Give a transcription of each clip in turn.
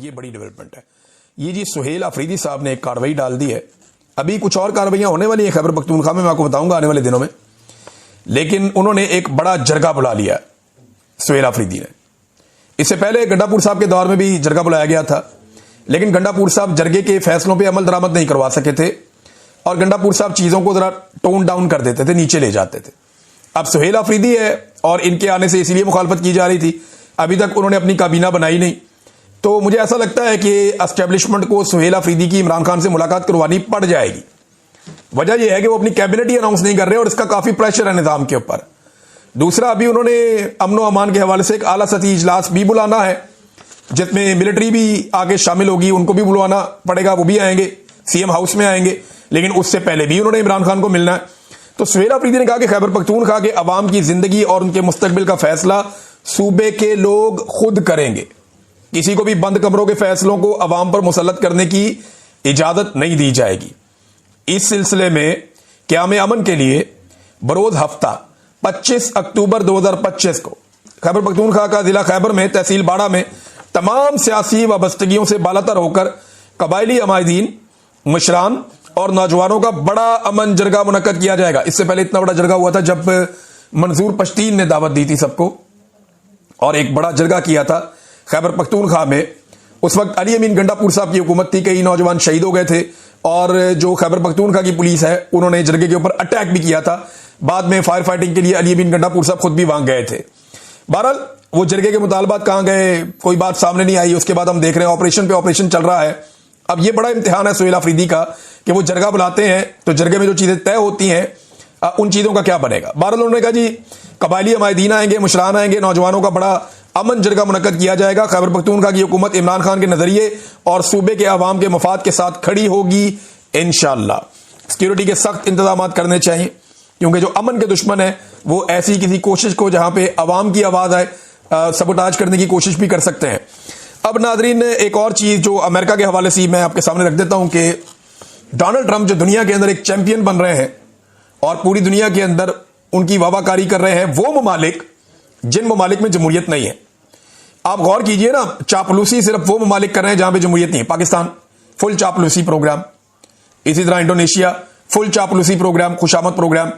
ये बड़ी डेवलपमेंट है। ये जी सुहेल अफरीदी साहब ने एक कार्रवाई डाल दी है। अभी कुछ और कार्रवाइयां होने वाली है खैबर पख्तूनख्वा में, मैं आपको बताऊंगा आने वाले दिनों में। लेकिन उन्होंने एक बड़ा जरगा बुला लिया सुहेल अफरीदी ने। इससे पहले गंडापुर साहब के दौर में भी जरगा बुलाया गया था, लेकिन गंडापुर साहब जरगे के फैसलों पर अमल दरामद नहीं करवा सके थे और गंडापुर साहब चीजों को जरा टोन डाउन कर देते थे, नीचे ले जाते थे। अब सुहेल अफरीदी है और इनके आने से इसीलिए मुखालफत की जा रही थी। अभी तक उन्होंने अपनी काबीना बनाई नहीं, तो मुझे ऐसा लगता है कि एस्टेब्लिशमेंट को सुहेल अफरीदी की इमरान खान से मुलाकात करवानी पड़ जाएगी। वजह यह है कि वो अपनी कैबिनेट ही अनाउंस नहीं कर रहे और इसका काफी प्रेशर है निजाम के ऊपर। दूसरा, अभी उन्होंने अमन व अमान के हवाले से एक आला सतही इजलास भी बुलाना है, जिसमें मिलिट्री भी आगे शामिल होगी, उनको भी बुलवाना पड़ेगा, वो भी आएंगे, सीएम हाउस में आएंगे, लेकिन उससे पहले भी उन्होंने इमरान खान को मिलना है। तो सुहेल अफरीदी ने कहा कि खैबर पख्तूनख्वा के अवाम की जिंदगी और उनके मुस्तकबिल का फैसला सूबे के लोग खुद करेंगे। किसी को भी बंद कमरों के फैसलों को अवाम पर मुसल्लत करने की इजाजत नहीं दी जाएगी। इस सिलसिले में क़याम अमन के लिए बरोज हफ्ता 25 अक्टूबर 2025 को खैबर पख्तूनख्वा का जिला खैबर में तहसील बाड़ा में तमाम सियासी वाबस्तगियों से बालातर होकर कबायली अमायदीन, मुशरान और नौजवानों का बड़ा अमन जरगा मुनक्कद किया जाएगा। इससे पहले इतना बड़ा जरगा हुआ था जब मंजूर पश्तीन ने दावत दी थी सबको और एक बड़ा जरगा किया था खैबर पख्तूनख्वा में। उस वक्त अली अमीन गंडापुर साहब की हुकूमत थी, कई नौजवान शहीद हो गए थे और जो खैबर पख्तूनख्वा की पुलिस है उन्होंने जरगे के ऊपर अटैक भी किया था। बाद में फायर फाइटिंग के लिए अली अमीन गंडापुर साहब खुद भी वहां गए थे। बहरहाल वो जरगे के मुतालबात कहां गए, कोई बात सामने नहीं आई। उसके बाद हम देख रहे हैं ऑपरेशन पे ऑपरेशन चल रहा है। अब ये बड़ा इम्तिहान है सुहेल अफरीदी का कि वो जरगा बुलाते हैं तो जरगे में जो चीजें तय होती हैं उन चीजों का क्या बनेगा। बहरहाल उन्होंने कहा जी कबायली अमायदीन आएंगे, मुशरान आएंगे, नौजवानों का बड़ा अमन जरगा मुनक्कद किया जाएगा। खैबर पख्तूनख्वा की हुकूमत इमरान खान के नजरिए और सूबे के अवाम के मफाद के साथ खड़ी होगी इंशाअल्लाह। सिक्योरिटी के सख्त इंतजाम करने चाहिए, क्योंकि जो अमन के दुश्मन है वो ऐसी किसी कोशिश को जहां पे अवाम की आवाज आए सबोटाज करने की कोशिश भी कर सकते हैं। अब नाजरीन, एक और चीज जो अमेरिका के हवाले से मैं आपके सामने रख देता हूं कि डोनाल्ड ट्रंप जो दुनिया के अंदर एक चैंपियन बन रहे हैं और पूरी दुनिया के अंदर उनकी वाहवाकारी कर रहे हैं वो ममालिक जिन ममालिक में जमहूरियत नहीं है। आप गौर कीजिए ना, चापलूसी सिर्फ वो ममालिक कर रहे हैं जहां पे जमहूरियत नहीं है। पाकिस्तान फुल चापलूसी प्रोग्राम, इसी तरह इंडोनेशिया फुल चापलूसी प्रोग्राम, खुशामद प्रोग्राम।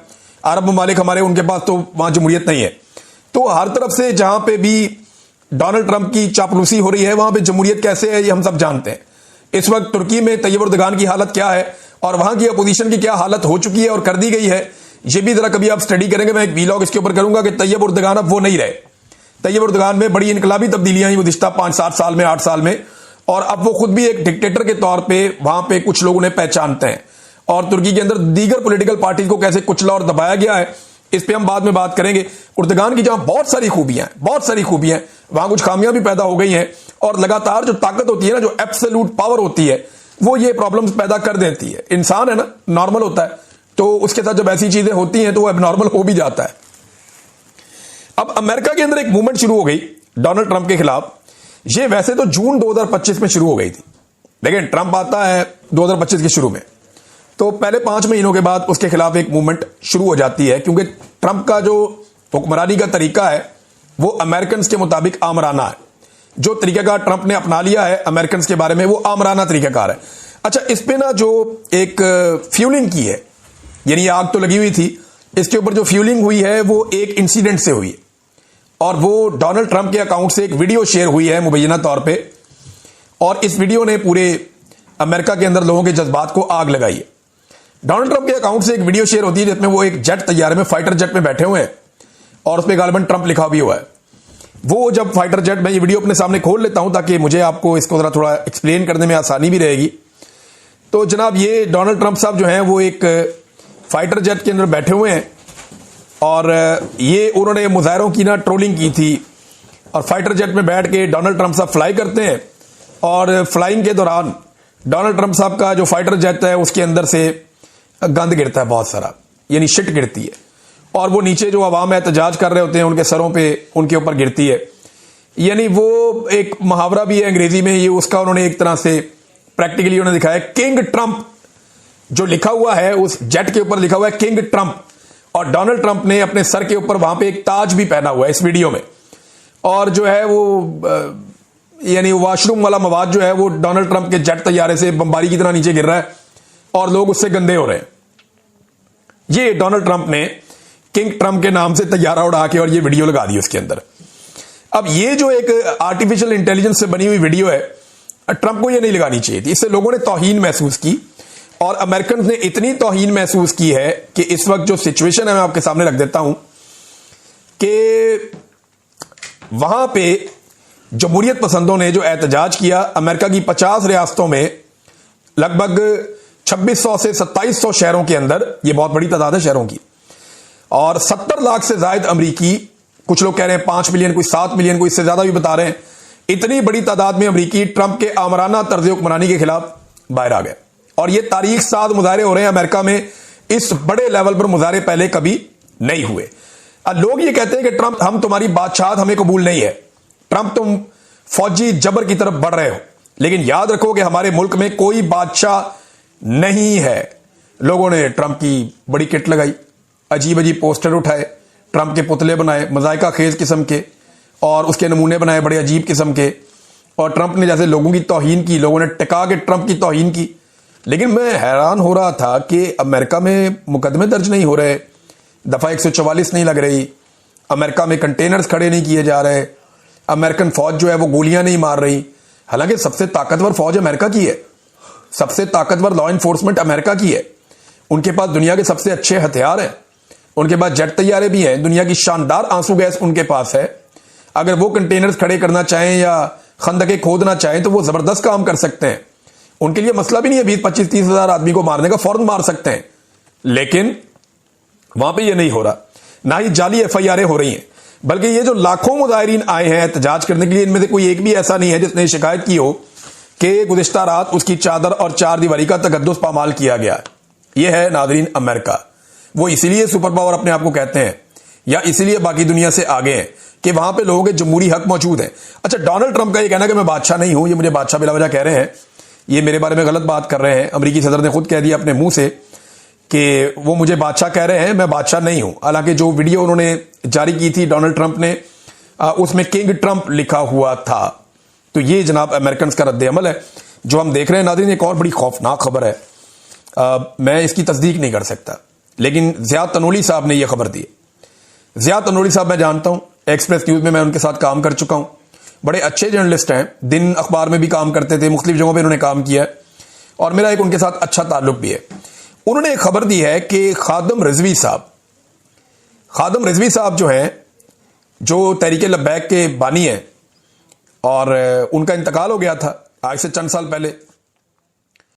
अरब ममालिक हमारे, उनके पास तो वहां जमहूरियत नहीं है। तो हर तरफ से जहां पे भी डोनाल्ड ट्रंप की चापलूसी हो रही है वहां पे जमहूरियत कैसे है ये हम सब जानते हैं। इस वक्त तुर्की में तैयब उर्दगान की हालत क्या है और वहां की अपोजिशन की क्या हालत हो चुकी है और कर दी गई है, ये भी जरा कभी आप स्टडी करेंगे। मैं एक वीलॉग इसके ऊपर करूंगा कि तैयब उर्दगान अब वो नहीं रहे। तैयब उर्दगान में बड़ी इनकलाबी तब्दीलियां आई गुज़िश्ता 5-7 साल में, 8 साल में, और अब वो खुद भी एक डिक्टेटर के तौर पर वहां पर कुछ लोग उन्हें पहचानते हैं। और तुर्की के अंदर दीगर पॉलिटिकल पार्टी को कैसे कुचला और दबाया गया है इस पे हम बाद में बात करेंगे। उर्दगान की जहां बहुत सारी खूबियां हैं, वहां कुछ खामियां भी पैदा हो गई हैं और लगातार जो ताकत होती है ना, जो एब्सोल्यूट पावर होती है, वो ये प्रॉब्लम्स पैदा कर देती है। इंसान है ना, नॉर्मल होता है, तो उसके साथ जब ऐसी चीजें होती हैं तो वो एबनॉर्मल हो भी जाता है। अब अमेरिका के अंदर एक मूवमेंट शुरू हो गई डोनाल्ड ट्रंप के खिलाफ। ये वैसे तो जून 2025 में शुरू हो गई थी, लेकिन ट्रंप आता है 2025 के शुरू में, तो पहले 5 महीनों के बाद उसके खिलाफ एक मूवमेंट शुरू हो जाती है, क्योंकि ट्रंप का जो हुक्मरानी का तरीका है वो अमेरिकन के मुताबिक आमराना है। जो तरीकाकार ट्रंप ने अपना लिया है अमेरिकन के बारे में वो आमराना तरीकाकार है। अच्छा, इस पे ना जो एक फ्यूलिंग की है, यानी आग तो लगी हुई थी, इसके ऊपर जो फ्यूलिंग हुई है वो एक इंसिडेंट से हुई है और वो डोनाल्ड ट्रंप के अकाउंट से एक वीडियो शेयर हुई है मुबैना तौर पर, और इस वीडियो ने पूरे अमेरिका के अंदर लोगों के जज्बात को आग लगाई है। डोनाल्ड ट्रंप के अकाउंट से एक वीडियो शेयर होती है जिसमें वो एक जेट तैयारे में, फाइटर जेट में बैठे हुए हैं और उस पर गालिबन ट्रंप लिखा भी हुआ है। वो जब फाइटर जेट, मैं ये वीडियो अपने सामने खोल लेता हूं ताकि मुझे आपको इसको जरा थोड़ा एक्सप्लेन करने में आसानी भी रहेगी। तो जनाब, ये डोनाल्ड ट्रंप साहब जो हैं वो एक फाइटर जेट के अंदर बैठे हुए हैं और ये उन्होंने मुजाहिरों की ना ट्रोलिंग की थी और फाइटर जेट में बैठ के डोनाल्ड ट्रंप साहब फ्लाई करते हैं और फ्लाइंग के दौरान डोनाल्ड ट्रंप साहब का जो फाइटर जेट है उसके अंदर से गंद गिरता है, बहुत सारा, यानी शिट गिरती है, और वो नीचे जो अवाम एहतजाज कर रहे होते हैं उनके सरों पे, उनके ऊपर गिरती है। यानी वो एक मुहावरा भी है अंग्रेजी में, ये उसका उन्होंने एक तरह से प्रैक्टिकली उन्होंने दिखाया। किंग ट्रंप जो लिखा हुआ है उस जेट के ऊपर लिखा हुआ है किंग ट्रंप, और डोनाल्ड ट्रंप ने अपने सर के ऊपर वहां पे एक ताज भी पहना हुआ है इस वीडियो में। और जो है वो यानी वॉशरूम वाला मवाद जो है वो डोनाल्ड ट्रंप के जेट तैयारे से बमबारी की तरह नीचे गिर रहा है और लोग उससे गंदे हो रहे हैं। ये डोनाल्ड ट्रंप ने किंग ट्रंप के नाम से तैयारा उड़ा के और ये वीडियो लगा दी उसके अंदर। अब ये जो एक आर्टिफिशियल इंटेलिजेंस से बनी हुई वीडियो है, ट्रंप को ये नहीं लगानी चाहिए थी। इससे लोगों ने तौहीन महसूस की और अमेरिकन ने इतनी तौहीन महसूस की है कि इस वक्त जो सिचुएशन है मैं आपके सामने रख देता हूं कि वहां पे जमहूरियत पसंदों ने जो एहतजाज किया, अमेरिका की 50 रियासतों में लगभग 2600 से 2700 शहरों के अंदर, ये बहुत बड़ी तादाद है शहरों की, और 70 लाख से ज्यादा अमरीकी, कुछ लोग कह रहे हैं 5 मिलियन, कोई 7 मिलियन, कोई इससे ज्यादा भी बता रहे हैं, इतनी बड़ी तादाद में अमरीकी ट्रंप के आमराना तर्ज हुक्मरानी के खिलाफ बाहर आ गए। और ये तारीख साज मुजाहरे हो रहे हैं अमेरिका में, इस बड़े लेवल पर मुजाहरे पहले कभी नहीं हुए। लोग ये कहते हैं कि ट्रंप, हम तुम्हारी बादशाहत हमें कबूल नहीं है, ट्रंप तुम फौजी जबर की तरफ बढ़ रहे हो, लेकिन याद रखो कि हमारे मुल्क में कोई बादशाह नहीं है। लोगों ने ट्रंप की बड़ी किट लगाई, अजीब अजीब पोस्टर उठाए, ट्रंप के पुतले बनाए मजाइका खेज किस्म के, और उसके नमूने बनाए बड़े अजीब किस्म के, और ट्रंप ने जैसे लोगों की तौहीन की, लोगों ने टिका के ट्रंप की तौहीन की। लेकिन मैं हैरान हो रहा था कि अमेरिका में मुकदमे दर्ज नहीं हो रहे, दफा 144 नहीं लग रही, अमेरिका में कंटेनर्स खड़े नहीं किए जा रहे, अमेरिकन फौज जो है वो गोलियां नहीं मार रही। हालांकि सबसे ताकतवर फौज अमेरिका की है, सबसे ताकतवर लॉ एनफोर्समेंट अमेरिका की है, उनके पास दुनिया के सबसे अच्छे हथियार हैं, उनके पास जेट तैयारे भी हैं, दुनिया की शानदार आंसू गैस उनके पास है। अगर वो कंटेनर्स खड़े करना चाहें या खंदके खोदना चाहें तो वो जबरदस्त काम कर सकते हैं। उनके लिए मसला भी नहीं है 20-25-30 हजार आदमी को मारने का, फौरन मार सकते हैं। लेकिन वहां पे ये नहीं हो रहा, ना ही जाली FIR हो रही हैं, बल्कि ये जो लाखों मुजाहिरीन आए हैं एहतजाज करने के लिए, इनमें से कोई एक भी ऐसा नहीं है जिसने शिकायत की हो कि गुज़िश्ता रात उसकी चादर और चार दीवारी का तकद्दुस पामाल किया गया। यह है नाज़रीन अमेरिका। वो इसीलिए सुपर पावर अपने आप को कहते हैं, या इसीलिए बाकी दुनिया से आगे हैं कि वहां पे लोगों के जमहूरी हक मौजूद हैं। अच्छा, डोनाल्ड ट्रंप का ये कहना कि मैं बादशाह नहीं हूं, ये मुझे बादशाह बिला वजह कह रहे हैं, ये मेरे बारे में गलत बात कर रहे हैं। अमेरिकी सदर ने खुद कह दिया अपने मुंह से कि वो मुझे बादशाह कह रहे हैं, मैं बादशाह नहीं हूं। हालांकि जो वीडियो उन्होंने जारी की थी डोनाल्ड ट्रंप ने, उसमें किंग ट्रंप लिखा हुआ था। तो ये जनाब अमेरिकन का रद्द अमल है जो हम देख रहे हैं। नाज़रीन, एक और बड़ी खौफनाक खबर है, मैं इसकी तस्दीक नहीं कर सकता, लेकिन ज़ियाद तनोली साहब ने यह खबर दी। ज़ियाद तनोली साहब मैं जानता हूं, एक्सप्रेस न्यूज़ में मैं उनके साथ काम कर चुका हूं, बड़े अच्छे जर्नलिस्ट हैं, दिन अखबार में भी काम करते थे, मुख्तलिफ जगहों पे उन्होंने काम किया है और मेरा एक उनके साथ अच्छा ताल्लुक भी है। उन्होंने एक खबर दी है कि खादम रिजवी साहब जो हैं, जो तहरीक लब्बैक के बानी हैं और उनका इंतकाल हो गया था आज से चंद साल पहले।